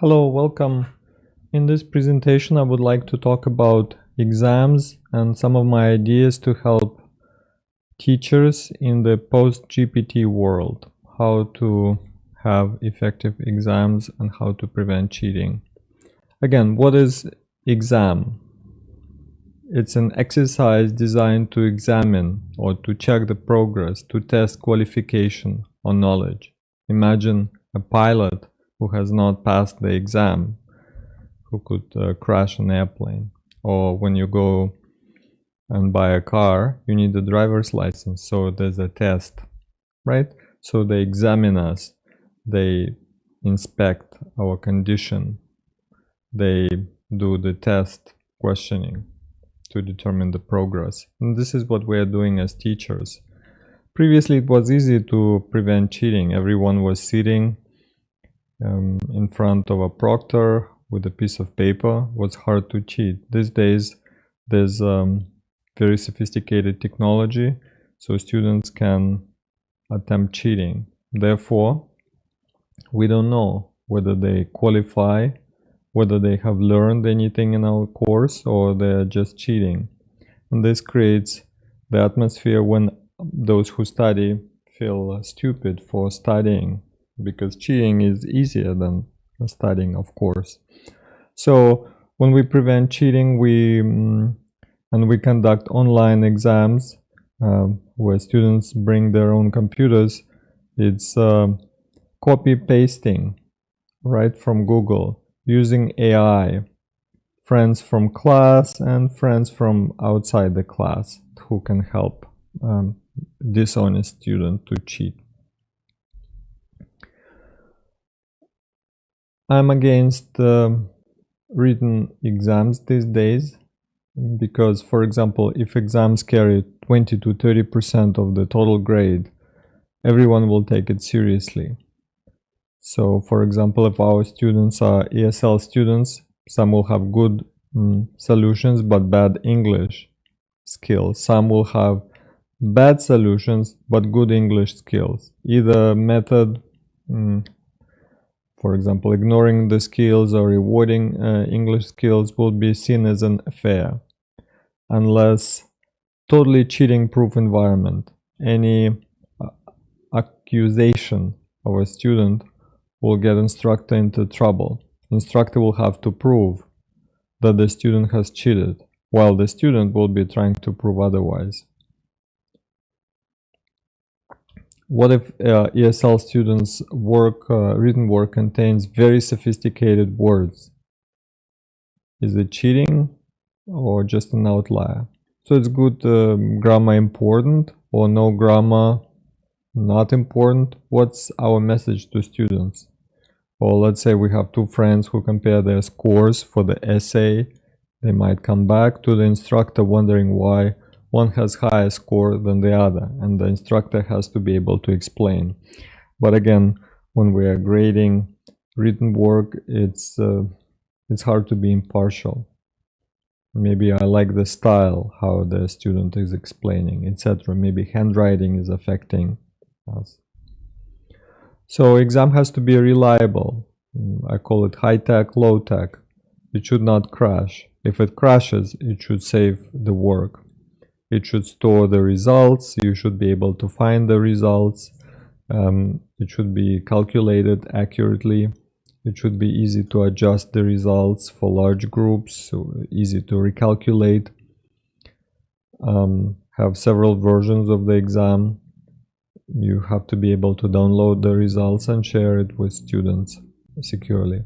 Hello, welcome. In this presentation, I would like to talk about exams and some of my ideas to help teachers in the post-GPT world, how to have effective exams and how to prevent cheating. Again, what is exam? It's an exercise designed to examine or to check the progress, to test qualification or knowledge. Imagine a pilot who has not passed the exam, who could crash an airplane. Or when you go and buy a car, you need a driver's license, so there's a test, right? So they examine us, they inspect our condition, they do the test questioning to determine the progress. And this is what we are doing as teachers. Previously, it was easy to prevent cheating. Everyone was sitting in front of a proctor with a piece of paper. It was hard to cheat. These days, there's very sophisticated technology, so students can attempt cheating. Therefore, we don't know whether they qualify, whether they have learned anything in our course, or they're just cheating. And this creates the atmosphere when those who study feel stupid for studying, because cheating is easier than studying, of course. So when we prevent cheating, we conduct online exams where students bring their own computers. It's copy pasting right from Google using AI, friends from class and friends from outside the class who can help dishonest student to cheat. I'm against written exams these days because, for example, if exams carry 20 to 30% of the total grade, everyone will take it seriously. So, for example, if our students are ESL students, some will have good solutions but bad English skills. Some will have bad solutions but good English skills. Either method, for example, ignoring the skills or rewarding English skills will be seen as an affair, unless totally cheating proof environment. Any accusation of a student will get instructor into trouble. Instructor will have to prove that the student has cheated, while the student will be trying to prove otherwise. What if ESL students' written work contains very sophisticated words? Is it cheating or just an outlier? So it's good grammar important or no grammar not important. What's our message to students? Or let's say we have two friends who compare their scores for the essay. They might come back to the instructor wondering why one has higher score than the other, and the instructor has to be able to explain. But again, when we are grading written work, it's hard to be impartial. Maybe I like the style, how the student is explaining, etc. Maybe handwriting is affecting us. So exam has to be reliable. I call it high-tech, low-tech. It should not crash. If it crashes, it should save the work. It should store the results. You should be able to find the results. It should be calculated accurately. It should be easy to adjust the results for large groups, so easy to recalculate. Have several versions of the exam. You have to be able to download the results and share it with students securely.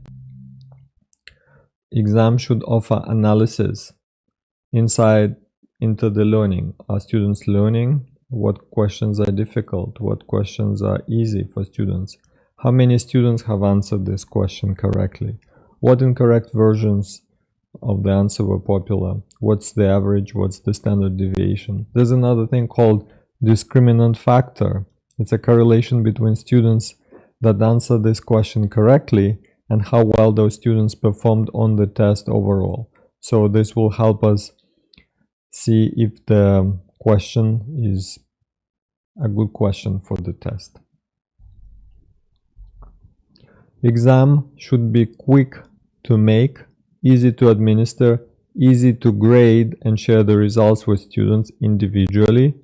Exam should offer analysis insight into the learning. Are students learning? What questions are difficult? What questions are easy for students? How many students have answered this question correctly? What incorrect versions of the answer were popular? What's the average? What's the standard deviation? There's another thing called discriminant factor. It's a correlation between students that answer this question correctly and how well those students performed on the test overall. So this will help us see if the question is a good question for the test. Exam should be quick to make, easy to administer, easy to grade and share the results with students individually.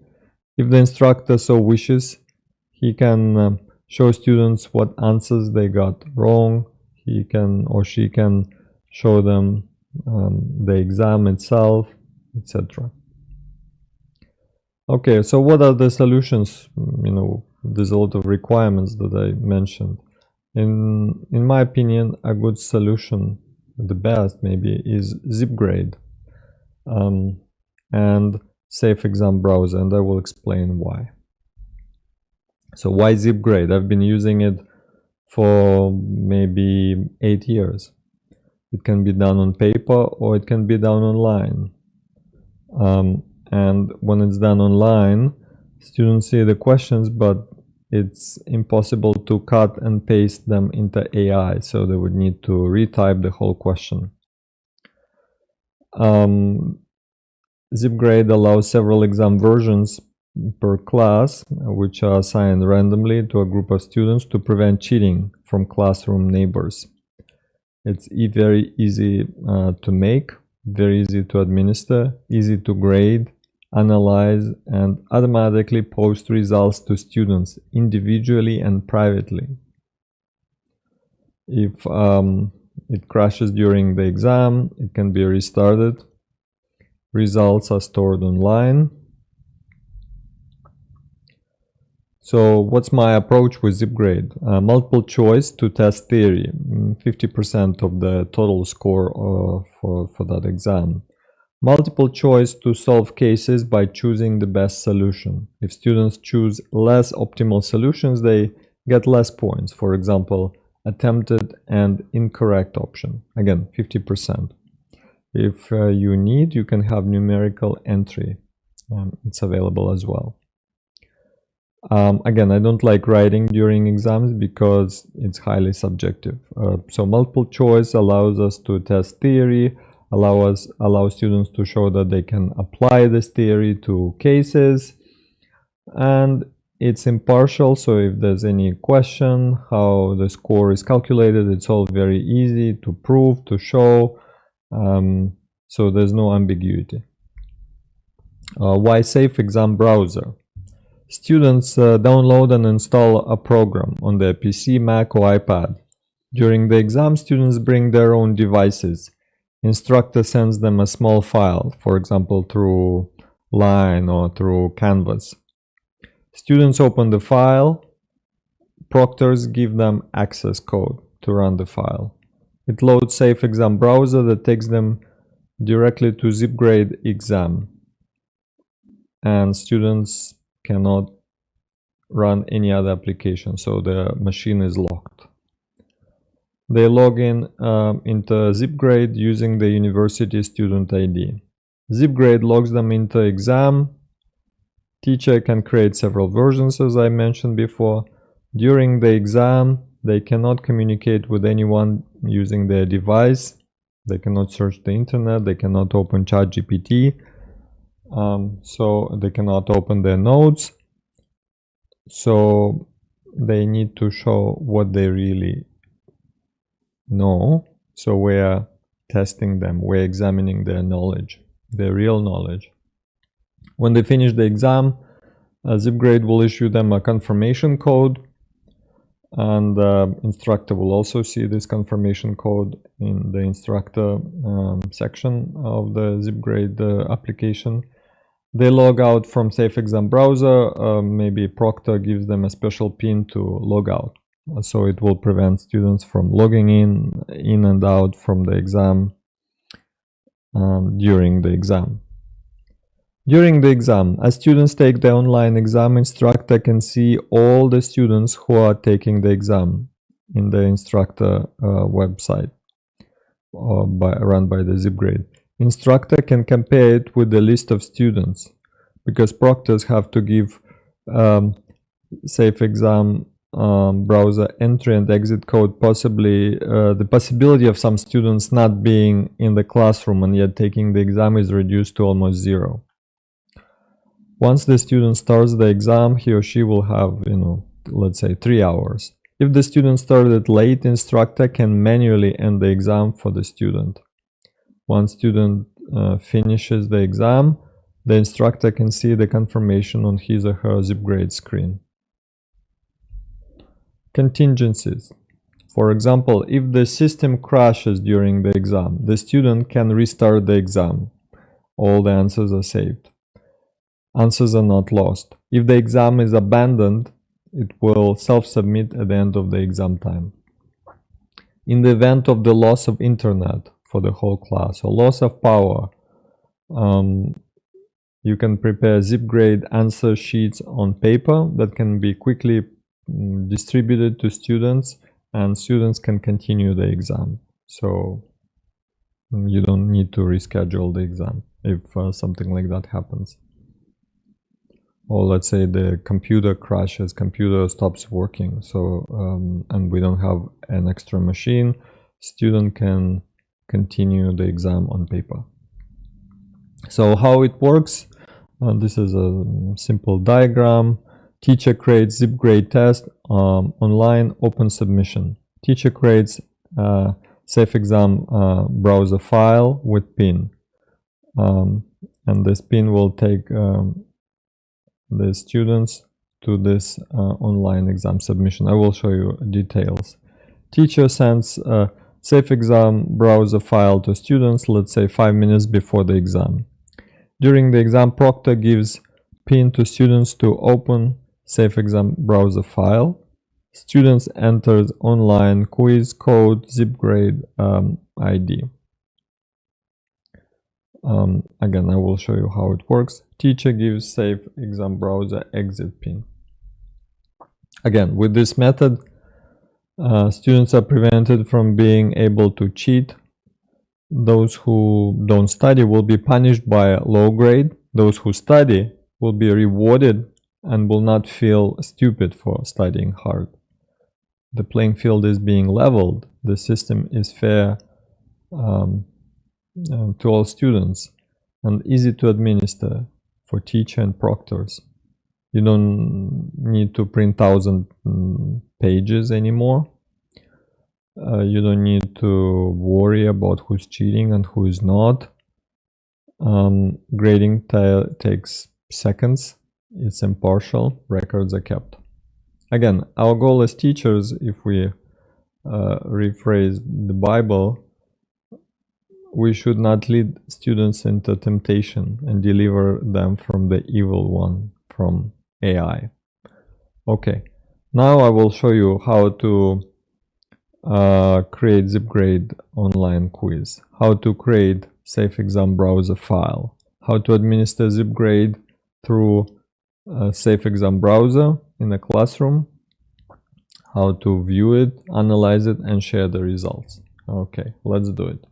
If the instructor so wishes, he can show students what answers they got wrong. He can or she can show them the exam itself, etc. Okay, so what are the solutions? There's a lot of requirements that I mentioned. In my opinion, a good solution, the best maybe, is ZipGrade and Safe Exam Browser, and I will explain why. So why ZipGrade? I've been using it for maybe 8 years. It can be done on paper or it can be done online. And when it's done online, students see the questions, but it's impossible to cut and paste them into AI, so they would need to retype the whole question. ZipGrade allows several exam versions per class, which are assigned randomly to a group of students to prevent cheating from classroom neighbors. It's very easy to make, very easy to administer, easy to grade, analyze, and automatically post results to students individually and privately. If it crashes during the exam, it can be restarted. Results are stored online. So what's my approach with ZipGrade? Multiple choice to test theory, 50% of the total score for that exam. Multiple choice to solve cases by choosing the best solution. If students choose less optimal solutions, they get less points. For example, attempted and incorrect option. Again, 50%. If you need, you can have numerical entry. It's available as well. Again, I don't like writing during exams because it's highly subjective. So multiple choice allows us to test theory, allow students to show that they can apply this theory to cases, and it's impartial. So if there's any question how the score is calculated, it's all very easy to prove, to show. So there's no ambiguity. Why Safe Exam Browser? Students download and install a program on their PC, Mac, or iPad. During the exam, students bring their own devices. Instructor sends them a small file, for example, through Line or through Canvas. Students open the file. Proctors give them access code to run the file. It loads Safe Exam Browser that takes them directly to ZipGrade exam. And students cannot run any other application, so the machine is locked. They log in into ZipGrade using the university student ID. ZipGrade logs them into exam. Teacher can create several versions, as I mentioned before. During the exam, they cannot communicate with anyone using their device. They cannot search the internet. They cannot open ChatGPT. So they cannot open their notes. So they need to show what they really know. So we're testing them. We're examining their knowledge, their real knowledge. When they finish the exam, ZipGrade will issue them a confirmation code, and instructor will also see this confirmation code in the instructor section of the ZipGrade application. They log out from Safe Exam Browser. Maybe Proctor gives them a special PIN to log out. So it will prevent students from logging in and out from the exam during the exam. During the exam, as students take the online exam, instructor can see all the students who are taking the exam in the instructor website run by the ZipGrade. Instructor can compare it with the list of students, because proctors have to give Safe Exam Browser entry and exit code, possibly the possibility of some students not being in the classroom and yet taking the exam is reduced to almost zero. Once the student starts the exam, he or she will have, let's say 3 hours If the student started late, instructor can manually end the exam for the student. Once student finishes the exam, the instructor can see the confirmation on his or her ZipGrade screen. Contingencies. For example, if the system crashes during the exam, the student can restart the exam. All the answers are saved. Answers are not lost. If the exam is abandoned, it will self-submit at the end of the exam time. In the event of the loss of internet for the whole class or loss of power, you can prepare ZipGrade answer sheets on paper that can be quickly distributed to students, and students can continue the exam. So you don't need to reschedule the exam if something like that happens. Or let's say the computer crashes, computer stops working, so and we don't have an extra machine, student can continue the exam on paper. So how it works, this is a simple diagram. Teacher creates ZipGrade test, online open submission. Teacher creates Safe Exam browser file with pin, and this pin will take the students to this online exam submission. I will show you details. Teacher sends a Safe Exam browser file to students, let's say 5 minutes before the exam. During the exam, proctor gives pin to students to open Safe Exam browser file. Students enters online quiz code ZipGrade ID. Again, I will show you how it works. Teacher gives Safe Exam browser exit pin. Again, with this method, students are prevented from being able to cheat. Those who don't study will be punished by a low grade. Those who study will be rewarded and will not feel stupid for studying hard. The playing field is being leveled. The system is fair to all students and easy to administer for teacher and proctors. You don't need to print 1,000 pages anymore. You don't need to worry about who's cheating and who is not. Grading takes seconds. It's impartial. Records are kept. Again, our goal as teachers, if we rephrase the Bible, we should not lead students into temptation and deliver them from the evil one, from AI. Okay, now I will show you how to create ZipGrade online quiz, how to create Safe Exam browser file, how to administer ZipGrade through Safe Exam browser in a classroom, how to view it, analyze it, and share the results. Okay, let's do it.